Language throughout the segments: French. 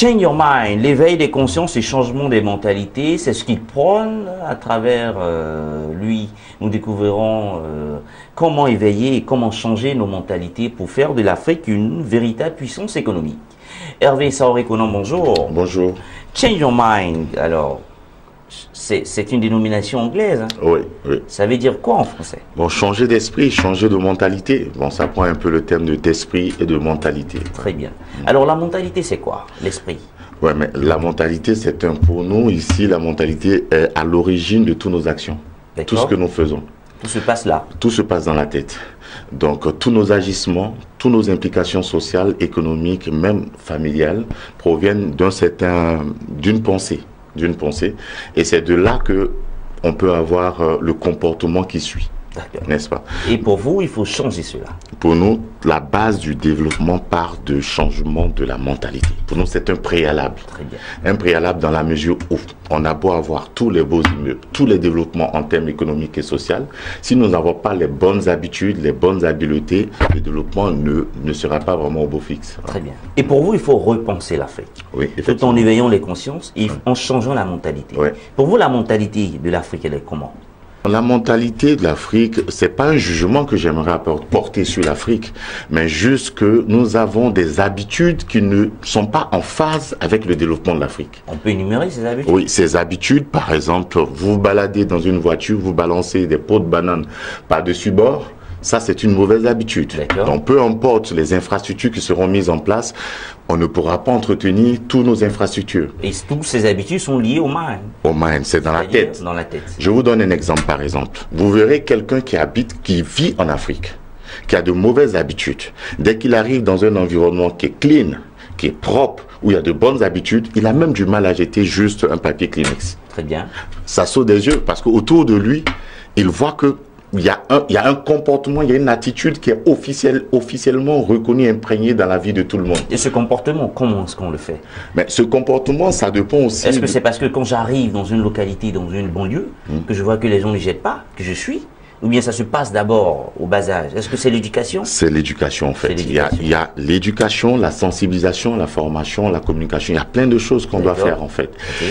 Change Your Mind, l'éveil des consciences et changement des mentalités, c'est ce qu'il prône. À travers lui, nous découvrirons comment éveiller et comment changer nos mentalités pour faire de l'Afrique une véritable puissance économique. Hervé Saoré-Conan, bonjour. Bonjour. Change Your Mind, alors, c'est une dénomination anglaise. Hein? Oui, oui. Ça veut dire quoi en français? Bon, changer d'esprit, changer de mentalité. Bon, ça prend un peu le thème d'esprit et de mentalité. Très bien. Alors, la mentalité, c'est quoi? L'esprit? Oui, mais la mentalité, c'est pour nous, ici, la mentalité est à l'origine de toutes nos actions. Tout ce que nous faisons. Tout se passe là. Tout se passe dans la tête. Donc, tous nos agissements, toutes nos implications sociales, économiques, même familiales, proviennent d'une pensée. Et c'est de là que on peut avoir le comportement qui suit. N'est-ce pas? Et pour vous, il faut changer cela. Pour nous, la base du développement part de changement de la mentalité. Pour nous, c'est un préalable. Très bien. Un préalable dans la mesure où on a beau avoir tous les beaux immeubles, tous les développements en termes économiques et sociaux. Si nous n'avons pas les bonnes habitudes, les bonnes habiletés, le développement ne sera pas vraiment au beau fixe. Très bien. Et pour vous, il faut repenser l'Afrique. Oui, tout en éveillant les consciences et en changeant la mentalité. Oui. Pour vous, la mentalité de l'Afrique, elle est comment? La mentalité de l'Afrique, c'est pas un jugement que j'aimerais porter sur l'Afrique, mais juste que nous avons des habitudes qui ne sont pas en phase avec le développement de l'Afrique. On peut énumérer ces habitudes? Oui, ces habitudes, par exemple, vous baladez dans une voiture, vous balancez des pots de bananes par-dessus bord. Ça, c'est une mauvaise habitude. Donc, peu importe les infrastructures qui seront mises en place, on ne pourra pas entretenir toutes nos infrastructures. Et toutes ces habitudes sont liées au mind. Au mind, c'est dans la tête. Dans la tête. Je vous donne un exemple, par exemple. Vous verrez quelqu'un qui vit en Afrique, qui a de mauvaises habitudes. Dès qu'il arrive dans un environnement qui est clean, qui est propre, où il y a de bonnes habitudes, il a même du mal à jeter juste un papier Kleenex. Très bien. Ça saute des yeux, parce qu'autour de lui, il voit que il y a un comportement, il y a une attitude qui est officiellement reconnue, imprégnée dans la vie de tout le monde. Et ce comportement, comment est-ce qu'on le fait? Mais ce comportement, ça dépend aussi... Est-ce que c'est parce que quand j'arrive dans une localité, dans une banlieue, que je vois que les gens ne jettent pas, que je suis? Ou bien ça se passe d'abord au bas âge? Est-ce que c'est l'éducation? C'est l'éducation en fait. Il y a l'éducation, la sensibilisation, la formation, la communication. Il y a plein de choses qu'on doit faire en fait.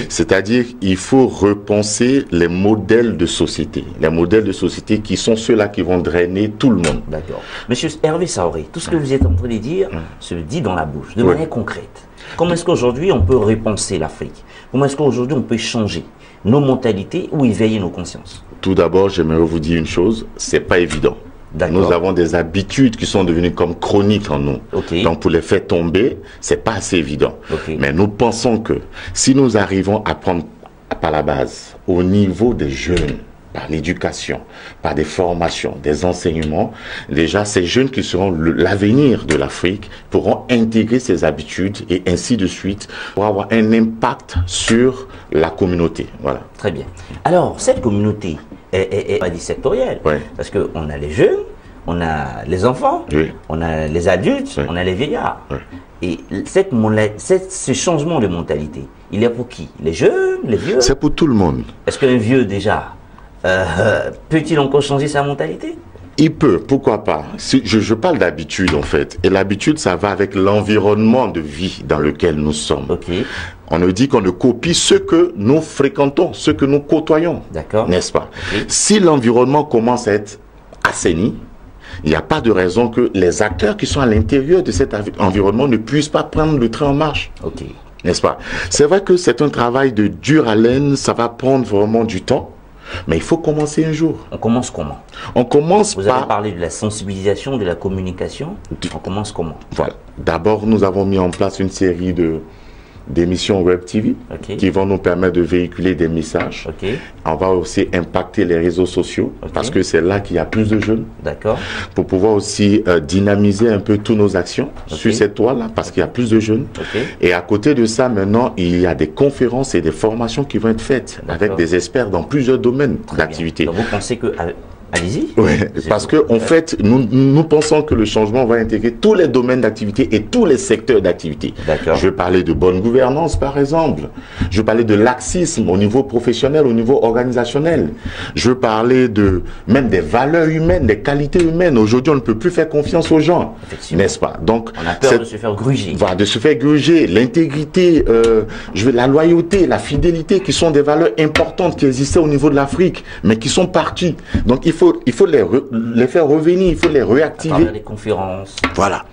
C'est-à-dire il faut repenser les modèles de société. Les modèles de société qui sont ceux-là qui vont drainer tout le monde. D'accord. Monsieur Hervé Saoré, tout ce que vous êtes en train de dire se dit dans la bouche, de manière concrète. Comment est-ce qu'aujourd'hui on peut repenser l'Afrique? Comment est-ce qu'aujourd'hui on peut changer nos mentalités ou éveiller nos consciences? Tout d'abord, j'aimerais vous dire une chose, c'est pas évident. Nous avons des habitudes qui sont devenues comme chroniques en nous. Donc pour les faire tomber, c'est pas assez évident. Mais nous pensons que si nous arrivons à prendre par la base, au niveau des jeunes, par l'éducation, par des formations, des enseignements, déjà ces jeunes qui seront l'avenir de l'Afrique pourront intégrer ces habitudes et ainsi de suite pour avoir un impact sur la communauté. Voilà. Très bien. Alors, cette communauté est sectorielle, parce qu'on a les jeunes, on a les enfants, on a les adultes, on a les vieillards. Et ce changement de mentalité, il est pour qui? Les jeunes, les vieux? C'est pour tout le monde. Est-ce qu'un vieux déjà peut-il encore changer sa mentalité? Il peut, pourquoi pas. Je parle d'habitude en fait. Et l'habitude, ça va avec l'environnement de vie dans lequel nous sommes. On nous dit qu'on ne copie ce que nous fréquentons, ce que nous côtoyons. D'accord. N'est-ce pas? Si l'environnement commence à être assaini, il n'y a pas de raison que les acteurs qui sont à l'intérieur de cet environnement ne puissent pas prendre le train en marche. N'est-ce pas? C'est vrai que c'est un travail de dure haleine, ça va prendre vraiment du temps. Mais il faut commencer un jour. On commence comment? On commence par... Vous avez parlé de la sensibilisation, de la communication. On commence comment? Voilà. D'abord, nous avons mis en place une série d'émissions Web TV qui vont nous permettre de véhiculer des messages. On va aussi impacter les réseaux sociaux parce que c'est là qu'il y a plus de jeunes. D'accord. Pour pouvoir aussi dynamiser un peu toutes nos actions sur cette toile-là parce qu'il y a plus de jeunes. Et à côté de ça, maintenant, il y a des conférences et des formations qui vont être faites avec des experts dans plusieurs domaines d'activité. Donc vous pensez que Allez-y. Oui, parce que en fait, nous pensons que le changement va intégrer tous les domaines d'activité et tous les secteurs d'activité. Je vais parler de bonne gouvernance, par exemple. Je vais parler de laxisme au niveau professionnel, au niveau organisationnel. Je vais parler même des valeurs humaines, des qualités humaines. Aujourd'hui, on ne peut plus faire confiance aux gens, n'est-ce pas? Donc, on a peur de se faire gruger. Voilà, de se faire gruger. L'intégrité, la loyauté, la fidélité, qui sont des valeurs importantes qui existaient au niveau de l'Afrique, mais qui sont parties. Donc, il faut les faire revenir, il faut les réactiver. À travers des conférences. Voilà.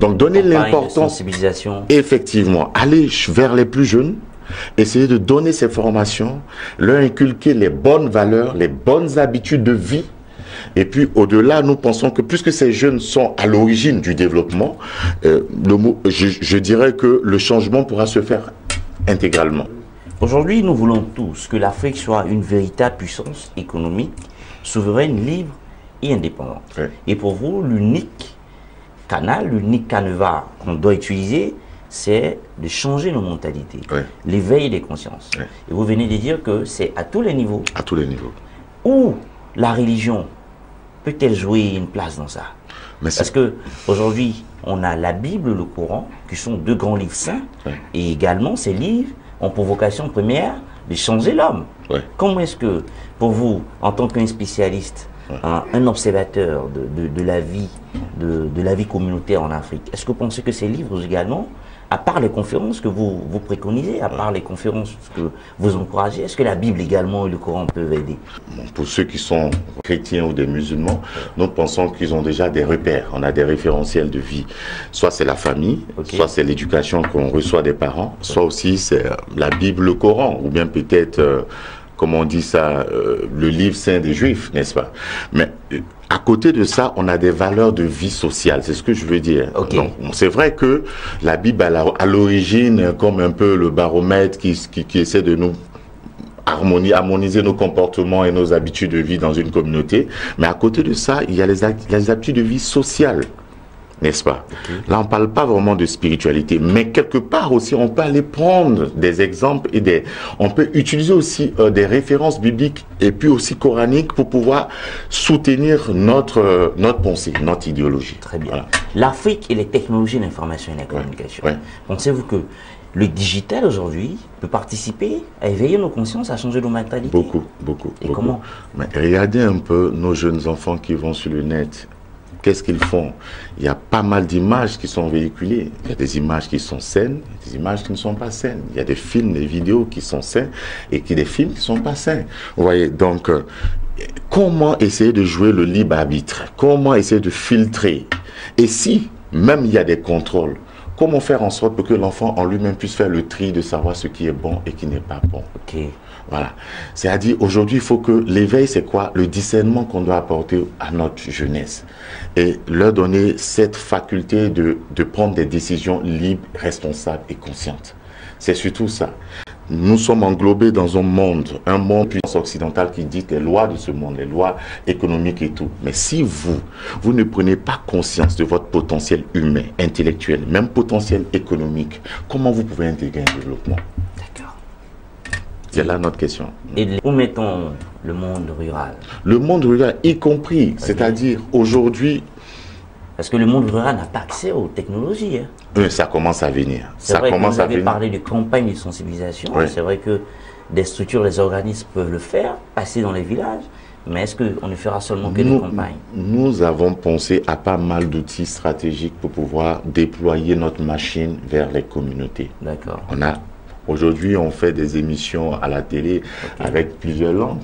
Donc donner l'importance. Sensibilisation. Effectivement. Aller vers les plus jeunes, essayer de donner ces formations, leur inculquer les bonnes valeurs, les bonnes habitudes de vie. Et puis au-delà, nous pensons que puisque ces jeunes sont à l'origine du développement, je dirais que le changement pourra se faire intégralement. Aujourd'hui, nous voulons tous que l'Afrique soit une véritable puissance économique, souveraine, libre et indépendante. Oui. Et pour vous, l'unique canal, l'unique canevas qu'on doit utiliser, c'est de changer nos mentalités, l'éveil des consciences. Oui. Et vous venez de dire que c'est à tous les niveaux. À tous les niveaux. Où la religion peut-elle jouer une place dans ça? Parce que aujourd'hui, on a la Bible, le Coran, qui sont deux grands livres saints, et également ces livres ont pour vocation première de changer l'homme. Comment est-ce que, pour vous, en tant qu'un spécialiste, un observateur de la vie communautaire en Afrique, est-ce que vous pensez que ces livres également, à part les conférences que vous préconisez, à part les conférences que vous encouragez, est-ce que la Bible également et le Coran peuvent aider? Pour ceux qui sont chrétiens ou des musulmans, nous pensons qu'ils ont déjà des repères, on a des référentiels de vie. Soit c'est la famille, soit c'est l'éducation qu'on reçoit des parents, soit aussi c'est la Bible, le Coran, ou bien peut-être, comme on dit ça, le livre saint des Juifs, n'est-ce pas? Mais à côté de ça, on a des valeurs de vie sociale, c'est ce que je veux dire. Donc, c'est vrai que la Bible, à l'origine, comme un peu le baromètre qui essaie de nous harmoniser nos comportements et nos habitudes de vie dans une communauté. Mais à côté de ça, il y a les habitudes de vie sociales, n'est-ce pas? Là, on ne parle pas vraiment de spiritualité, mais quelque part aussi, on peut aller prendre des exemples et on peut utiliser aussi des références bibliques et puis aussi coraniques pour pouvoir soutenir notre pensée, notre idéologie. Très bien. Voilà. L'Afrique et les technologies de l'information et de la communication. Pensez-vous que le digital aujourd'hui peut participer à éveiller nos consciences, à changer nos mentalités? Beaucoup. Et comment? Mais regardez un peu nos jeunes enfants qui vont sur le net. Qu'est-ce qu'ils font? Il y a pas mal d'images qui sont véhiculées. Il y a des images qui sont saines, des images qui ne sont pas saines. Il y a des films, des vidéos qui sont sains et des films qui ne sont pas sains. Vous voyez, donc, comment essayer de jouer le libre arbitre? Comment essayer de filtrer? Et si, même il y a des contrôles, comment faire en sorte pour que l'enfant en lui-même puisse faire le tri de savoir ce qui est bon et qui n'est pas bon? Voilà. C'est-à-dire, aujourd'hui, il faut que l'éveil, c'est quoi? Le discernement qu'on doit apporter à notre jeunesse. Et leur donner cette faculté de prendre des décisions libres, responsables et conscientes. C'est surtout ça. Nous sommes englobés dans un monde puissance occidentale qui dit les lois de ce monde, les lois économiques et tout. Mais si vous ne prenez pas conscience de votre potentiel humain, intellectuel, même potentiel économique, comment vous pouvez intégrer un développement? C'est là notre question. Et où mettons le monde rural? Le monde rural y compris, c'est-à-dire aujourd'hui... Parce que le monde rural n'a pas accès aux technologies. Ça commence à venir. C'est vrai que vous avez parlé de campagnes de sensibilisation. C'est vrai que des structures, des organismes peuvent le faire, passer dans les villages. Mais est-ce qu'on ne fera seulement que des campagnes? Nous avons pensé à pas mal d'outils stratégiques pour pouvoir déployer notre machine vers les communautés. D'accord. Aujourd'hui, on fait des émissions à la télé avec plusieurs langues,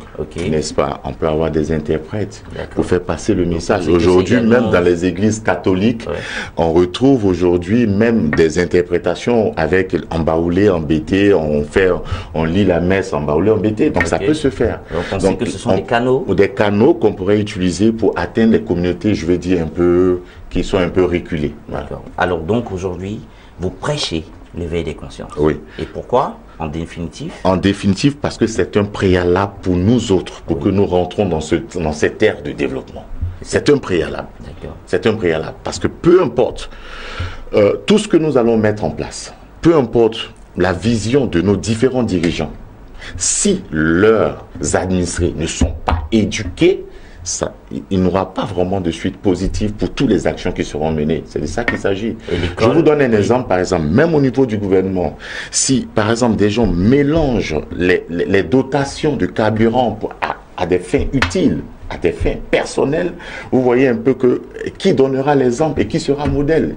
n'est-ce pas? On peut avoir des interprètes pour faire passer le message. Aujourd'hui, même dans les églises catholiques, on retrouve aujourd'hui même des interprétations avec en baoulé, en bété, on lit la messe en baoulé, en bété. Donc ça peut se faire. Donc que ce sont des canaux? Ou des canaux qu'on pourrait utiliser pour atteindre les communautés, je veux dire, qui sont un peu reculées. Voilà. Alors donc aujourd'hui, vous prêchez l'éveil des consciences. Et pourquoi, en définitive? En définitive, parce que c'est un préalable pour nous autres, pour que nous rentrons dans cette ère de développement. C'est un préalable. C'est un préalable. Parce que peu importe tout ce que nous allons mettre en place, peu importe la vision de nos différents dirigeants, si leurs administrés ne sont pas éduqués, il n'aura pas vraiment de suite positive pour toutes les actions qui seront menées. C'est de ça qu'il s'agit. Je vous donne un exemple, par exemple, même au niveau du gouvernement, si par exemple des gens mélangent les dotations de carburant à des fins utiles, à des fins personnelles, vous voyez un peu que qui donnera l'exemple et qui sera modèle.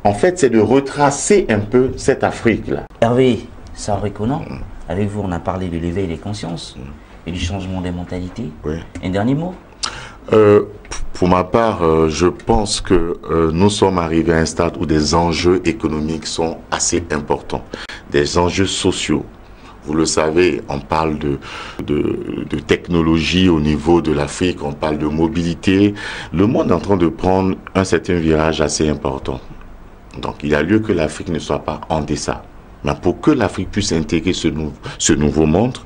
En fait, c'est de retracer un peu cette Afrique-là. Hervé Sarrekonan, avec vous, on a parlé de l'éveil des consciences et du changement des mentalités. Oui. Un dernier mot? Pour ma part, je pense que nous sommes arrivés à un stade où des enjeux économiques sont assez importants, des enjeux sociaux. Vous le savez, on parle de technologie au niveau de l'Afrique, on parle de mobilité. Le monde est en train de prendre un certain virage assez important. Donc il a lieu que l'Afrique ne soit pas en deçà. Mais pour que l'Afrique puisse intégrer ce nouveau monde,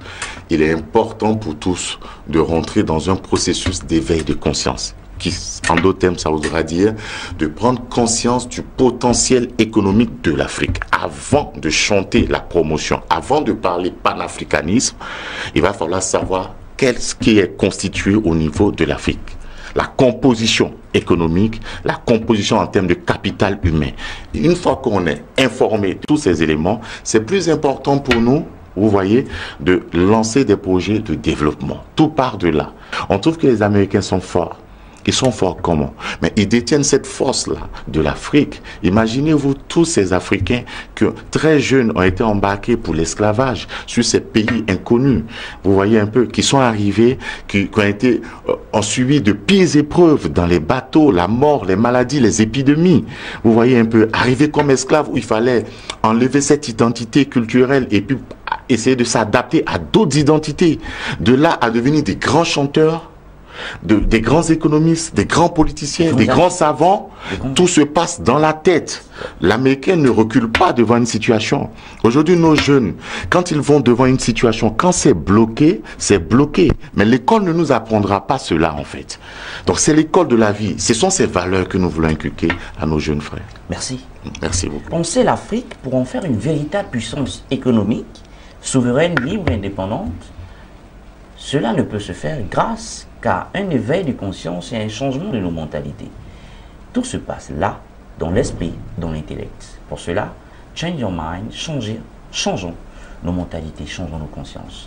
il est important pour tous de rentrer dans un processus d'éveil de conscience. Qui, en d'autres termes, ça voudra dire de prendre conscience du potentiel économique de l'Afrique. Avant de chanter la promotion, avant de parler panafricanisme, il va falloir savoir qu'est-ce qui est constitué au niveau de l'Afrique. La composition économique, la composition en termes de capital humain. Une fois qu'on est informé de tous ces éléments, c'est plus important pour nous, vous voyez, de lancer des projets de développement. Tout part de là. On trouve que les Américains sont forts. Ils sont forts comment? Mais ils détiennent cette force-là de l'Afrique. Imaginez-vous tous ces Africains que très jeunes ont été embarqués pour l'esclavage sur ces pays inconnus. Vous voyez un peu, qui sont arrivés, qui ont subi de pires épreuves dans les bateaux, la mort, les maladies, les épidémies. Vous voyez un peu, arrivés comme esclaves où il fallait enlever cette identité culturelle et puis essayer de s'adapter à d'autres identités. De là à devenir des grands chanteurs, des grands économistes, des grands politiciens, des grands savants, tout se passe dans la tête. L'Américain ne recule pas devant une situation. Aujourd'hui, nos jeunes, quand ils vont devant une situation, quand c'est bloqué, c'est bloqué. Mais l'école ne nous apprendra pas cela, en fait. Donc c'est l'école de la vie. Ce sont ces valeurs que nous voulons inculquer à nos jeunes frères. Merci. Merci beaucoup. Penser l'Afrique pour en faire une véritable puissance économique, souveraine, libre et indépendante, cela ne peut se faire grâce qu'à un éveil de conscience et un changement de nos mentalités. Tout se passe là, dans l'esprit, dans l'intellect. Pour cela, change your mind, changeons nos mentalités, changeons nos consciences.